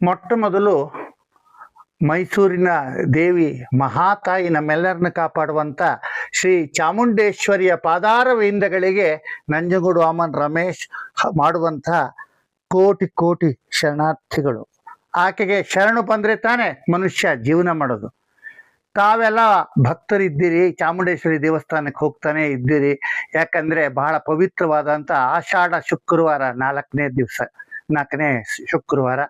ಮೊಟ್ಟ ಮೊದಲು ಮೈಸೂರಿನ ದೇವಿ ಮಹಾತಾಯಿ ನಮ್ಮೆಲ್ಲರನ್ನ ಕಾಪಾಡುವಂಥ ಶ್ರೀ ಚಾಮುಂಡೇಶ್ವರಿಯ ಪಾದಾರವಿಂದಗಳಿಗೆ ನಂಜನಗೂಡು ವಾಮನ್ ರಮೇಶ್ ಮಾಡುವಂಥ ಕೋಟಿ ಕೋಟಿ ಶರಣಾರ್ಥಿಗಳು. ಆಕೆಗೆ ಶರಣು ಬಂದರೆ ತಾನೇ ಮನುಷ್ಯ ಜೀವನ ಮಾಡೋದು. ತಾವೆಲ್ಲ ಭಕ್ತರಿದ್ದೀರಿ, ಚಾಮುಂಡೇಶ್ವರಿ ದೇವಸ್ಥಾನಕ್ಕೆ ಹೋಗ್ತಾನೆ ಇದ್ದೀರಿ. ಯಾಕಂದರೆ ಬಹಳ ಪವಿತ್ರವಾದಂಥ ಆಷಾಢ ಶುಕ್ರವಾರ, ನಾಲ್ಕನೇ ಶುಕ್ರವಾರ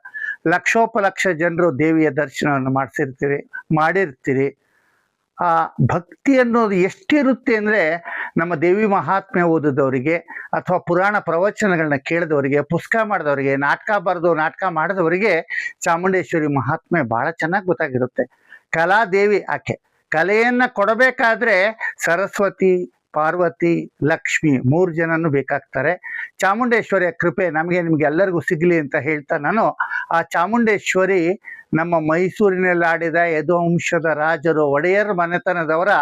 ಲಕ್ಷೋಪಲಕ್ಷ ಜನರು ದೇವಿಯ ದರ್ಶನವನ್ನು ಮಾಡಿರ್ತೀರಿ. ಆ ಭಕ್ತಿ ಅನ್ನೋದು ಎಷ್ಟಿರುತ್ತೆ ಅಂದರೆ, ನಮ್ಮ ದೇವಿ ಮಹಾತ್ಮೆ ಓದಿದವರಿಗೆ ಅಥವಾ ಪುರಾಣ ಪ್ರವಚನಗಳನ್ನ ಕೇಳಿದವರಿಗೆ, ಪುಸ್ತಕ ಮಾಡಿದವರಿಗೆ, ನಾಟಕ ಮಾಡಿದವರಿಗೆ ಚಾಮುಂಡೇಶ್ವರಿ ಮಹಾತ್ಮೆ ಭಾಳ ಚೆನ್ನಾಗಿ ಗೊತ್ತಾಗಿರುತ್ತೆ. ಕಲಾದೇವಿ ಆಕೆ. ಕಲೆಯನ್ನು ಕೊಡಬೇಕಾದ್ರೆ ಸರಸ್ವತಿ, ಪಾರ್ವತಿ, ಲಕ್ಷ್ಮಿ 3 ಜನನು ಬೇಕಾಗ್ತಾರೆ. ಚಾಮುಂಡೇಶ್ವರಿಯ ಕೃಪೆ ನಿಮಗೆ ಎಲ್ಲರಿಗೂ ಸಿಗಲಿ ಅಂತ ಹೇಳ್ತಾ ನಾನು ಆ ಚಾಮುಂಡೇಶ್ವರಿ ನಮ್ಮ ಮೈಸೂರಿನಲ್ಲಿ ಆಡಿದ ಯದುವಂಶದ ರಾಜರು, ಒಡೆಯರ್ ಮನೆತನದವರ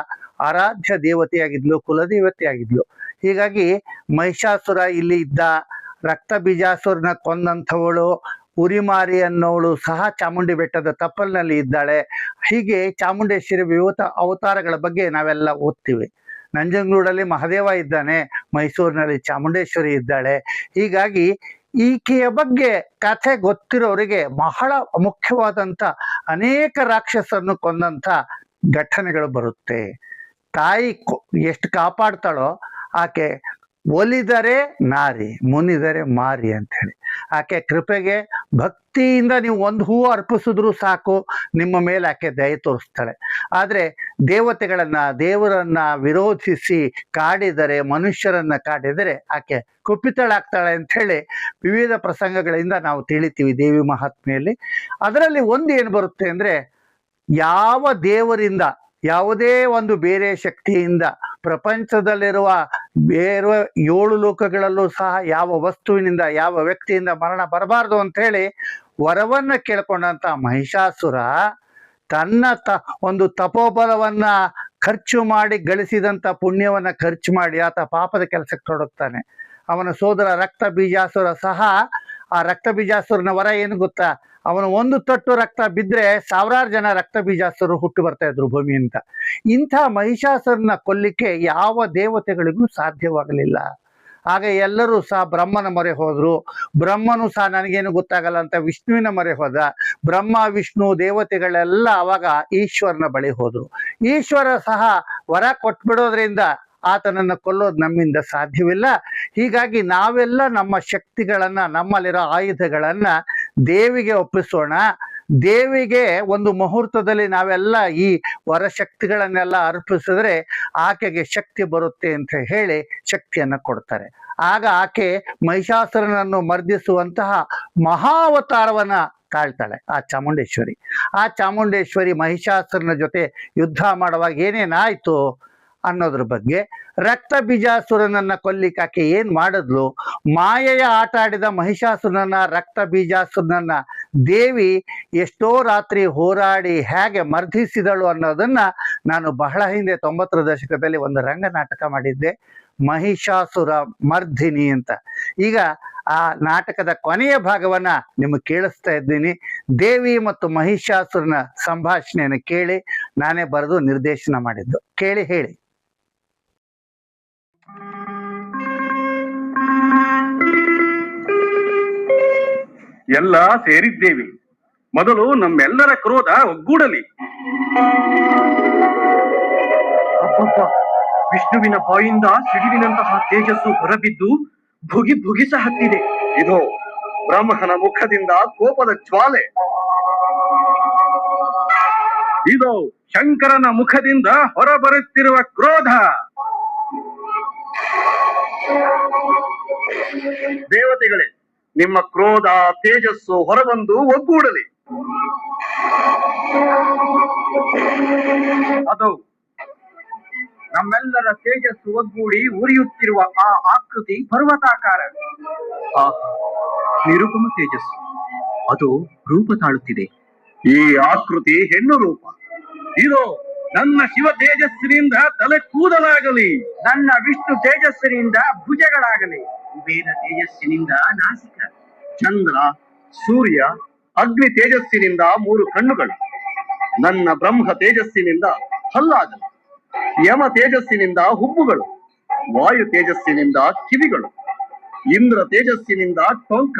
ಆರಾಧ್ಯ ದೇವತೆಯಾಗಿದ್ಲು, ಕುಲದೇವತೆಯಾಗಿದ್ಲು. ಹೀಗಾಗಿ ಮಹಿಷಾಸುರ ಇಲ್ಲಿ ಇದ್ದ, ರಕ್ತ ಬೀಜಾಸುರನ ಕೊಂದಂಥವಳು ಉರಿಮಾರಿ ಅನ್ನೋಳು ಸಹ ಚಾಮುಂಡಿ ಬೆಟ್ಟದ ತಪ್ಪಲಿನಲ್ಲಿ ಇದ್ದಾಳೆ. ಹೀಗೆ ಚಾಮುಂಡೇಶ್ವರಿ ವಿವಿಧ ಅವತಾರಗಳ ಬಗ್ಗೆ ನಾವೆಲ್ಲ ಓದ್ತೀವಿ. ನಂಜನಗೂಡಲ್ಲಿ ಮಹಾದೇವ ಇದ್ದಾನೆ, ಮೈಸೂರಿನಲ್ಲಿ ಚಾಮುಂಡೇಶ್ವರಿ ಇದ್ದಾಳೆ. ಹೀಗಾಗಿ ಈಕೆಯ ಬಗ್ಗೆ ಕಥೆ ಗೊತ್ತಿರೋರಿಗೆ ಬಹಳ ಮುಖ್ಯವಾದಂಥ ಅನೇಕ ರಾಕ್ಷಸರನ್ನು ಕೊಂದಂಥ ಘಟನೆಗಳು ಬರುತ್ತೆ. ತಾಯಿ ಎಷ್ಟು ಕಾಪಾಡ್ತಾಳೋ, ಆಕೆ ಒಲಿದರೆ ನಾರಿ, ಮುನಿದರೆ ಮಾರಿ ಅಂಥೇಳಿ. ಆಕೆ ಕೃಪೆಗೆ ಭಕ್ತಿಯಿಂದ ನೀವು ಒಂದು ಹೂವು ಅರ್ಪಿಸಿದ್ರೂ ಸಾಕು, ನಿಮ್ಮ ಮೇಲೆ ಆಕೆ ದಯೆ ತೋರಿಸ್ತಾಳೆ. ಆದರೆ ದೇವರನ್ನ ವಿರೋಧಿಸಿ ಕಾಡಿದರೆ, ಮನುಷ್ಯರನ್ನ ಕಾಡಿದರೆ ಆಕೆ ಕುಪಿತಳಾಗ್ತಾಳೆ ಅಂಥೇಳಿ ವಿವಿಧ ಪ್ರಸಂಗಗಳಿಂದ ನಾವು ತಿಳಿತೀವಿ ದೇವಿ ಮಹಾತ್ಮೆಯಲ್ಲಿ. ಅದರಲ್ಲಿ ಒಂದು ಏನು ಬರುತ್ತೆ ಅಂದರೆ, ಯಾವ ದೇವರಿಂದ, ಯಾವುದೇ ಒಂದು ಬೇರೆ ಶಕ್ತಿಯಿಂದ, ಪ್ರಪಂಚದಲ್ಲಿರುವ ಬೇರೆ 7 ಲೋಕಗಳಲ್ಲೂ ಸಹ ಯಾವ ವಸ್ತುವಿನಿಂದ, ಯಾವ ವ್ಯಕ್ತಿಯಿಂದ ಮರಣ ಬರಬಾರ್ದು ಅಂಥೇಳಿ ವರವನ್ನು ಕೇಳ್ಕೊಂಡಂಥ ಮಹಿಷಾಸುರ ತನ್ನ ಒಂದು ತಪೋಬಲವನ್ನು ಖರ್ಚು ಮಾಡಿ ಗಳಿಸಿದಂಥ ಪುಣ್ಯವನ್ನು ಖರ್ಚು ಮಾಡಿ ಆತ ಪಾಪದ ಕೆಲಸಕ್ಕೆ ತೊಡಗ್ತಾನೆ. ಅವನ ಸೋದರ ರಕ್ತ ಬೀಜಾಸುರ ಸಹ, ಆ ರಕ್ತ ಬೀಜಾಸುರನ ವರ ಏನು ಗೊತ್ತಾ, ಅವನು 1 ತೊಟ್ಟು ರಕ್ತ ಬಿದ್ದರೆ 1000 ಜನ ರಕ್ತ ಬೀಜಾಸುರರು ಹುಟ್ಟು ಬರ್ತಾ ಇದ್ರು ಭೂಮಿಯಿಂದ. ಇಂಥ ಮಹಿಷಾಸುರನ ಕೊಲ್ಲಿಕ್ಕೆ ಯಾವ ದೇವತೆಗಳಿಗೂ ಸಾಧ್ಯವಾಗಲಿಲ್ಲ. ಆಗ ಎಲ್ಲರೂ ಸಹ ಬ್ರಹ್ಮನ ಮೊರೆ ಹೋದರು. ಬ್ರಹ್ಮನು ಸಹ ನನಗೇನು ಗೊತ್ತಾಗಲ್ಲ ಅಂತ ವಿಷ್ಣುವಿನ ಮೊರೆ ಹೋದ. ಬ್ರಹ್ಮ, ವಿಷ್ಣು ದೇವತೆಗಳೆಲ್ಲ ಆವಾಗ ಈಶ್ವರನ ಬಳಿ ಹೋದರು. ಈಶ್ವರ ಸಹ ವರ ಕೊಟ್ಬಿಡೋದ್ರಿಂದ ಆತನನ್ನು ಕೊಲ್ಲೋದು ನಮ್ಮಿಂದ ಸಾಧ್ಯವಿಲ್ಲ. ಹೀಗಾಗಿ ನಾವೆಲ್ಲ ನಮ್ಮ ಶಕ್ತಿಗಳನ್ನು, ನಮ್ಮಲ್ಲಿರೋ ಆಯುಧಗಳನ್ನು ದೇವಿಗೆ ಒಪ್ಪಿಸೋಣ. ದೇವಿಗೆ ಒಂದು ಮುಹೂರ್ತದಲ್ಲಿ ನಾವೆಲ್ಲ ಈ ವರಶಕ್ತಿಗಳನ್ನೆಲ್ಲ ಅರ್ಪಿಸಿದ್ರೆ ಆಕೆಗೆ ಶಕ್ತಿ ಬರುತ್ತೆ ಅಂತ ಹೇಳಿ ಶಕ್ತಿಯನ್ನು ಕೊಡ್ತಾರೆ. ಆಗ ಆಕೆ ಮಹಿಷಾಸುರನನ್ನು ಮರ್ದಿಸುವಂತಹ ಮಹಾವತಾರವನ್ನ ತಾಳ್ತಾಳೆ ಆ ಚಾಮುಂಡೇಶ್ವರಿ. ಆ ಚಾಮುಂಡೇಶ್ವರಿ ಮಹಿಷಾಸುರನ ಜೊತೆ ಯುದ್ಧ ಮಾಡುವಾಗ ಏನೇನಾಯ್ತು ಅನ್ನೋದ್ರ ಬಗ್ಗೆ, ರಕ್ತ ಬೀಜಾಸುರನನ್ನ ಕೊಲ್ಲಿಕ್ಕೆ ಆಕೆ ಏನು ಮಾಡಿದ್ಲು, ಮಾಯೆಯ ಆಟ ಆಡಿದ ಮಹಿಷಾಸುರನನ್ನ, ರಕ್ತ ಬೀಜಾಸುರನನ್ನ ದೇವಿ ಎಷ್ಟೋ ರಾತ್ರಿ ಹೋರಾಡಿ ಹೇಗೆ ಮರ್ದಿಸಿದಳು ಅನ್ನೋದನ್ನ ನಾನು ಬಹಳ ಹಿಂದೆ 90ರ ದಶಕದಲ್ಲಿ ಒಂದು ರಂಗ ನಾಟಕ ಮಾಡಿದ್ದೆ, ಮಹಿಷಾಸುರ ಮರ್ದಿನಿ ಅಂತ. ಈಗ ಆ ನಾಟಕದ ಕೊನೆಯ ಭಾಗವನ್ನ ನಿಮಗೆ ಕೇಳಿಸ್ತಾ ಇದ್ದೀನಿ. ದೇವಿ ಮತ್ತು ಮಹಿಷಾಸುರನ ಸಂಭಾಷಣೆಯನ್ನು ಕೇಳಿ, ನಾನೇ ಬರೆದು ನಿರ್ದೇಶನ ಮಾಡಿದ್ದು. ಕೇಳಿ ಹೇಳಿ. ಎಲ್ಲ ಸೇರಿದ್ದೇವೆ. ಮೊದಲು ನಮ್ಮೆಲ್ಲರ ಕ್ರೋಧ ಒಗ್ಗೂಡಲಿ. ಅಬ್ಬಬ್ಬ, ವಿಷ್ಣುವಿನ ಬಾಯಿಂದ ಸಿಡಿಲಿನಂತಹ ತೇಜಸ್ಸು ಹೊರಬಿದ್ದು ಭುಗಿಸ ಹತ್ತಿದೆ. ಇದು ಬ್ರಹ್ಮನ ಮುಖದಿಂದ ಕೋಪದ ಜ್ವಾಲೆ. ಇದು ಶಂಕರನ ಮುಖದಿಂದ ಹೊರಬರುತ್ತಿರುವ ಕ್ರೋಧ. ದೇವತೆಗಳೇ, ನಿಮ್ಮ ಕ್ರೋಧ ತೇಜಸ್ಸು ಹೊರಬಂದು ಒಗ್ಗೂಡಲಿ. ಅದು ನಮ್ಮೆಲ್ಲರ ತೇಜಸ್ಸು ಒಗ್ಗೂಡಿ ಉರಿಯುತ್ತಿರುವ ಆ ಆಕೃತಿ ಪರ್ವತಾಕಾರ. ನಿರುಪಮ ತೇಜಸ್ಸು, ಅದು ರೂಪ ತಾಳುತ್ತಿದೆ. ಈ ಆಕೃತಿ ಹೆಣ್ಣು ರೂಪ. ಇದು ನನ್ನ ಶಿವ ತೇಜಸ್ಸಿನಿಂದ ತಲೆ ಕೂದಲಾಗಲಿ, ನನ್ನ ವಿಷ್ಣು ತೇಜಸ್ಸಿನಿಂದ ಭುಜಗಳಾಗಲಿ, ಕುಬೇರ ತೇಜಸ್ಸಿನಿಂದ ನಾಸಿಕ, ಚಂದ್ರ, ಸೂರ್ಯ, ಅಗ್ನಿ ತೇಜಸ್ಸಿನಿಂದ 3 ಕಣ್ಣುಗಳು, ನನ್ನ ಬ್ರಹ್ಮ ತೇಜಸ್ಸಿನಿಂದ ಹಲ್ಲಾಗಲು, ಯಮ ತೇಜಸ್ಸಿನಿಂದ ಹುಬ್ಬುಗಳು, ವಾಯು ತೇಜಸ್ಸಿನಿಂದ ಕಿವಿಗಳು, ಇಂದ್ರ ತೇಜಸ್ಸಿನಿಂದ ಟೊಂಕ.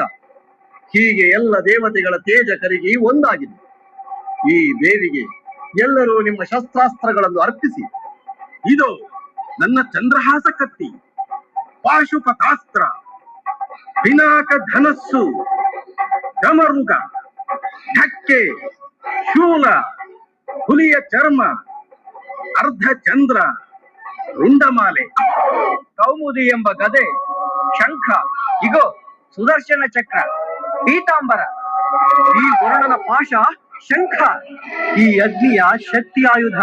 ಹೀಗೆ ಎಲ್ಲ ದೇವತೆಗಳ ತೇಜ ಕರಗಿ ಒಂದಾಗಿದೆ. ಈ ದೇವಿಗೆ ಎಲ್ಲರೂ ನಿಮ್ಮ ಶಸ್ತ್ರಾಸ್ತ್ರಗಳನ್ನು ಅರ್ಪಿಸಿ. ಇದು ನನ್ನ ಚಂದ್ರಹಾಸ ಕತ್ತಿ, ಪಾಶುಪತಾಸ್ತ್ರ, ಪಿನಾಕ ಧನಸ್ಸು, ಡಮರುಗ, ಢಕ್ಕೆ, ಶೂಲ, ಹುಲಿಯ ಚರ್ಮ, ಅರ್ಧ ಚಂದ್ರ, ರುಂಡಮಾಲೆ, ಕೌಮುದಿ ಎಂಬ ಗದೆ, ಶಂಖ, ಇಗೋ ಸುದರ್ಶನ ಚಕ್ರ, ಪೀತಾಂಬರ, ಈ ವರುಣನ ಪಾಶ ಶಂಖ, ಈ ಅಗ್ನಿಯ ಶಕ್ತಿ ಆಯುಧ,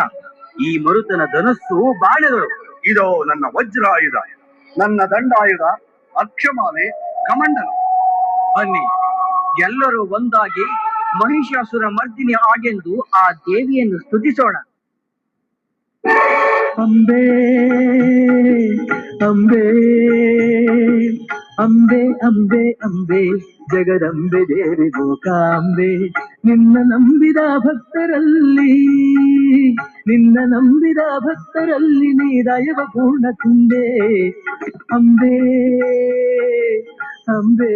ಈ ಮರುತನ ಧನಸ್ಸು ಬಾಣಗಳು. ಇದೋ ನನ್ನ ವಜ್ರಾಯುಧ, ನನ್ನ ದಂಡಾಯುಧ, ಅಕ್ಷಮಾಲೆ, ಕಮಂಡಲ. ಬನ್ನಿ, ಎಲ್ಲರೂ ಒಂದಾಗಿ ಮಹಿಷಾಸುರ ಮರ್ದಿನಿ ಆಗೆಂದು ಆ ದೇವಿಯನ್ನು ಸ್ತುತಿಸೋಣ. ಅಂಬೆ ಅಂಬೆ ಅಂಬೆ ಅಂಬೆ ಅಂಬೆ ಜಗದಂಬೆ ದೇವಿ ಮೂಕಾಂಬೆ, ನಿನ್ನ ನಂಬಿದ ಭಕ್ತರಲ್ಲಿ ನೀ ದಯವ ಪೂರ್ಣ ತುಂಬೆ. ಅಂಬೆ ಅಂಬೆ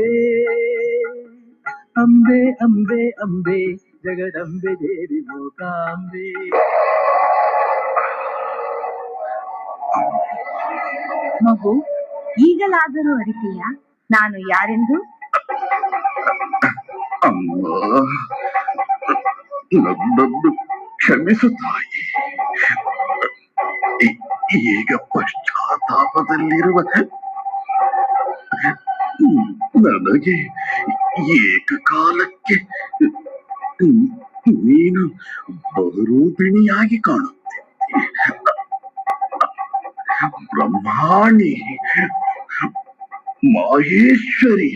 ಅಂಬೆ ಅಂಬೆ ಅಂಬೆ ಜಗದಂಬೆ ದೇವಿ ಮೂಕಾಂಬೆ. ಮಗು, ಈಗಲಾದರೂ ಅರಿತೀಯ ನಾನು ಯಾರೆಂದು? ಅಮ್ಮ, ನನ್ನನ್ನು ಕ್ಷಮಿಸು ತಾಯಿ. ಈಗ ಪಶ್ಚಾತ್ತಾಪದಲ್ಲಿರುವ ನನಗೆ ಏಕಕಾಲಕ್ಕೆ ನೀನು ಬಹುರೂಪಿಣಿಯಾಗಿ ಕಾಣುತ್ತಿದ್ದೆ. ಬ್ರಹ್ಮಾಣಿ, ಮಾಹೇಶ್ವರಿ,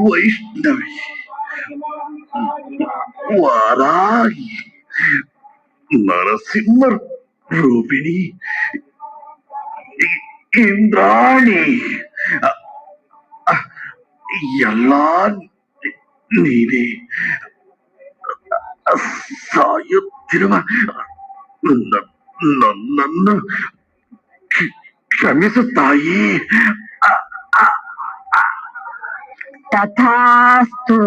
ವೈಷ್ಣವಿ, ವಾರಾಹಿ, ನರಸಿಂಹ ರೂಪಿಣಿ, ಇಂದ್ರಾಣಿ, ಎಲ್ಲ ನೀನೇ. ಸಾಯುತ್ತಿರುವ ನನ್ನನ್ನು ಕ್ಷಮಿಸು ತಾಯಿ. ತಥಾಸ್ತು.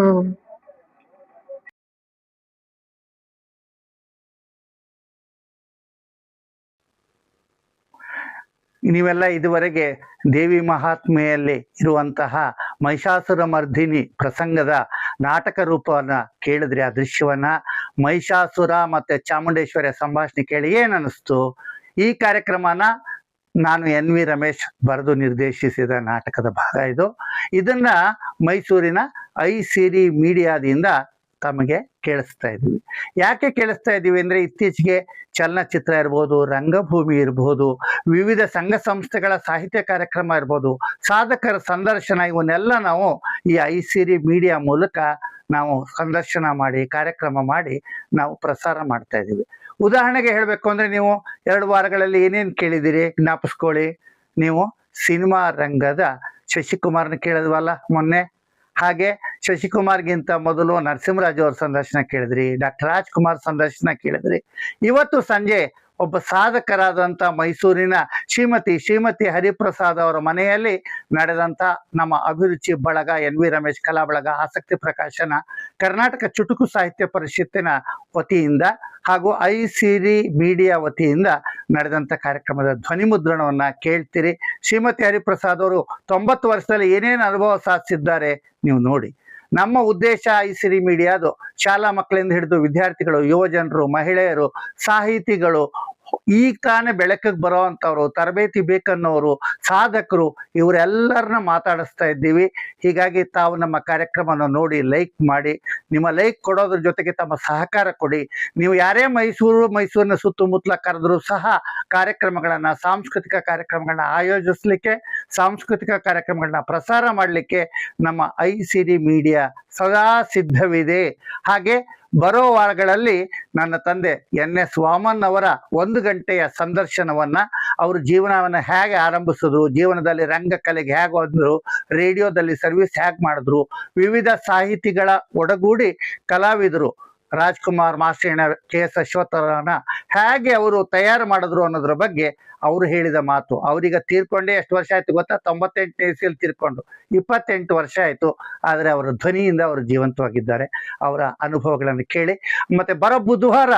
ನೀವೆಲ್ಲ ಇದುವರೆಗೆ ದೇವಿ ಮಹಾತ್ಮೆಯಲ್ಲಿ ಇರುವಂತಹ ಮಹಿಷಾಸುರ ಮರ್ದಿನಿ ಪ್ರಸಂಗದ ನಾಟಕ ರೂಪವನ್ನ ಕೇಳಿದ್ರಿ. ಆ ದೃಶ್ಯವನ್ನ, ಮಹಿಷಾಸುರ ಮತ್ತೆ ಚಾಮುಂಡೇಶ್ವರಿಯ ಸಂಭಾಷಣೆ ಕೇಳಿ ಏನನ್ನಿಸ್ತು? ಈ ಕಾರ್ಯಕ್ರಮನ ನಾನು ಎನ್ ವಿ ರಮೇಶ್ ಬರೆದು ನಿರ್ದೇಶಿಸಿದ ನಾಟಕದ ಭಾಗ ಇದು. ಇದನ್ನ ಮೈಸೂರಿನ ಐಸಿರಿ ಮೀಡಿಯಾದಿಂದ ತಮಗೆ ಕೇಳಿಸ್ತಾ ಇದ್ದೀವಿ. ಯಾಕೆ ಕೇಳಿಸ್ತಾ ಇದ್ದೀವಿ ಅಂದರೆ, ಇತ್ತೀಚೆಗೆ ಚಲನಚಿತ್ರ ಇರ್ಬೋದು, ರಂಗಭೂಮಿ ಇರ್ಬೋದು, ವಿವಿಧ ಸಂಘ ಸಂಸ್ಥೆಗಳ ಸಾಹಿತ್ಯ ಕಾರ್ಯಕ್ರಮ ಇರ್ಬೋದು, ಸಾಧಕರ ಸಂದರ್ಶನ, ಇವನ್ನೆಲ್ಲ ನಾವು ಈ ಐಸಿರಿ ಮೀಡಿಯಾ ಮೂಲಕ ನಾವು ಸಂದರ್ಶನ ಮಾಡಿ, ಕಾರ್ಯಕ್ರಮ ಮಾಡಿ ನಾವು ಪ್ರಸಾರ ಮಾಡ್ತಾ ಇದ್ದೀವಿ. ಉದಾಹರಣೆಗೆ ಹೇಳಬೇಕು ಅಂದರೆ, ನೀವು 2 ವಾರಗಳಲ್ಲಿ ಏನೇನು ಕೇಳಿದ್ದೀರಿ ಜ್ಞಾಪಿಸ್ಕೊಳ್ಳಿ. ನೀವು ಸಿನಿಮಾ ರಂಗದ ಶಶಿಕುಮಾರ್ನ ಕೇಳಿದ್ವಲ್ಲ ಮೊನ್ನೆ, ಹಾಗೆ ಶಶಿಕುಮಾರ್ಗಿಂತ ಮೊದಲು ನರಸಿಂಹರಾಜ್ ಅವ್ರ ಸಂದರ್ಶನ ಕೇಳಿದ್ರಿ, ಡಾಕ್ಟರ್ ರಾಜ್ಕುಮಾರ್ ಸಂದರ್ಶನ ಕೇಳಿದ್ರಿ. ಇವತ್ತು ಸಂಜೆ ಒಬ್ಬ ಸಾಧಕರಾದಂಥ ಮೈಸೂರಿನ ಶ್ರೀಮತಿ ಹರಿಪ್ರಸಾದ್ ಅವರ ಮನೆಯಲ್ಲಿ ನಡೆದಂಥ ನಮ್ಮ ಅಭಿರುಚಿ ಬಳಗ, ಎನ್ ವಿ ರಮೇಶ್ ಕಲಾ ಬಳಗ, ಆಸಕ್ತಿ ಪ್ರಕಾಶನ, ಕರ್ನಾಟಕ ಚುಟುಕು ಸಾಹಿತ್ಯ ಪರಿಷತ್ತಿನ ವತಿಯಿಂದ ಹಾಗೂ ಐಸಿರಿ ಮೀಡಿಯಾ ವತಿಯಿಂದ ನಡೆದಂಥ ಕಾರ್ಯಕ್ರಮದ ಧ್ವನಿ ಮುದ್ರಣವನ್ನು ಕೇಳ್ತೀರಿ. ಶ್ರೀಮತಿ ಹರಿಪ್ರಸಾದ್ ಅವರು 90 ವರ್ಷದಲ್ಲಿ ಏನೇನು ಅನುಭವ ಸಾಧಿಸಿದ್ದಾರೆ ನೀವು ನೋಡಿ. ನಮ್ಮ ಉದ್ದೇಶ ಐಸಿರಿ ಮೀಡಿಯಾದು ಶಾಲಾ ಮಕ್ಕಳಿಂದ ಹಿಡಿದು ವಿದ್ಯಾರ್ಥಿಗಳು, ಯುವಜನರು, ಮಹಿಳೆಯರು, ಸಾಹಿತಿಗಳು, ಈಗ ತಾನೇ ಬೆಳಕಿಗೆ ಬರೋ ಅಂಥವ್ರು, ತರಬೇತಿ ಬೇಕನ್ನೋರು, ಸಾಧಕರು, ಇವರೆಲ್ಲರನ್ನ ಮಾತಾಡಿಸ್ತಾ ಇದ್ದೀವಿ. ಹೀಗಾಗಿ ತಾವು ನಮ್ಮ ಕಾರ್ಯಕ್ರಮವನ್ನು ನೋಡಿ ಲೈಕ್ ಮಾಡಿ, ನಿಮ್ಮ ಲೈಕ್ ಕೊಡೋದ್ರ ಜೊತೆಗೆ ತಮ್ಮ ಸಹಕಾರ ಕೊಡಿ. ನೀವು ಯಾರೇ ಮೈಸೂರಿನ ಸುತ್ತಮುತ್ತಲ ಕರೆದರೂ ಸಹ ಕಾರ್ಯಕ್ರಮಗಳನ್ನು, ಸಾಂಸ್ಕೃತಿಕ ಕಾರ್ಯಕ್ರಮಗಳನ್ನ ಆಯೋಜಿಸಲಿಕ್ಕೆ, ಸಾಂಸ್ಕೃತಿಕ ಕಾರ್ಯಕ್ರಮಗಳನ್ನ ಪ್ರಸಾರ ಮಾಡಲಿಕ್ಕೆ ನಮ್ಮ ಐಸಿರಿ ಮೀಡಿಯಾ ಸದಾ ಸಿದ್ಧವಿದೆ. ಹಾಗೆ ಬರೋ ವಾರಗಳಲ್ಲಿ ನನ್ನ ತಂದೆ NS ವಾಮನ್ ಅವರ 1 ಗಂಟೆಯ ಸಂದರ್ಶನವನ್ನ, ಅವರು ಜೀವನವನ್ನು ಹೇಗೆ ಆರಂಭಿಸಿದ್ರು, ಜೀವನದಲ್ಲಿ ರಂಗಕಲೆಗೆ ಹೇಗೆ ಬಂದರು, ರೇಡಿಯೋದಲ್ಲಿ ಸರ್ವಿಸ್ ಹೇಗೆ ಮಾಡಿದ್ರು, ವಿವಿಧ ಸಾಹಿತಿಗಳ ಒಡಗೂಡಿ ಕಲಾವಿದರು ರಾಜ್ಕುಮಾರ್, ಮಾಸ್ಟರ್ಣ, KS ಅಶ್ವತ್ಥರನ್ನ ಹೇಗೆ ಅವರು ತಯಾರು ಮಾಡಿದ್ರು ಅನ್ನೋದ್ರ ಬಗ್ಗೆ ಅವರು ಹೇಳಿದ ಮಾತು. ಅವರೀಗ ತೀರ್ಕೊಂಡೇ ಎಷ್ಟು ವರ್ಷ ಆಯ್ತು ಗೊತ್ತಾ? 98ನೇ ಇಸ್ವಿಯಲ್ಲಿ ತೀರ್ಕೊಂಡು 28 ವರ್ಷ ಆಯ್ತು. ಆದರೆ ಅವರ ಧ್ವನಿಯಿಂದ ಅವರು ಜೀವಂತವಾಗಿದ್ದಾರೆ. ಅವರ ಅನುಭವಗಳನ್ನು ಕೇಳಿ, ಮತ್ತೆ ಬರೋ ಬುಧವಾರ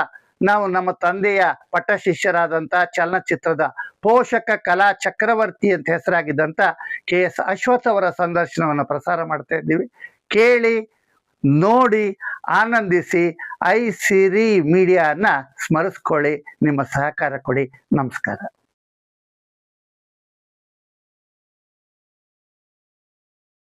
ನಾವು ನಮ್ಮ ತಂದೆಯ ಪಟ್ಟ ಶಿಷ್ಯರಾದಂಥ ಚಲನಚಿತ್ರದ ಪೋಷಕ ಕಲಾ ಚಕ್ರವರ್ತಿ ಅಂತ ಹೆಸರಾಗಿದ್ದಂಥ KS ಅಶ್ವಥ್ ಅವರ ಸಂದರ್ಶನವನ್ನು ಪ್ರಸಾರ ಮಾಡ್ತಾ ಇದ್ದೀವಿ. ಕೇಳಿ, ನೋಡಿ, ಆನಂದಿಸಿ. ಐಸಿರಿ ಮೀಡಿಯಾನ ಸ್ಮರಿಸ್ಕೊಳ್ಳಿ, ನಿಮ್ಮ ಸಹಕಾರ ಕೊಡಿ. ನಮಸ್ಕಾರ.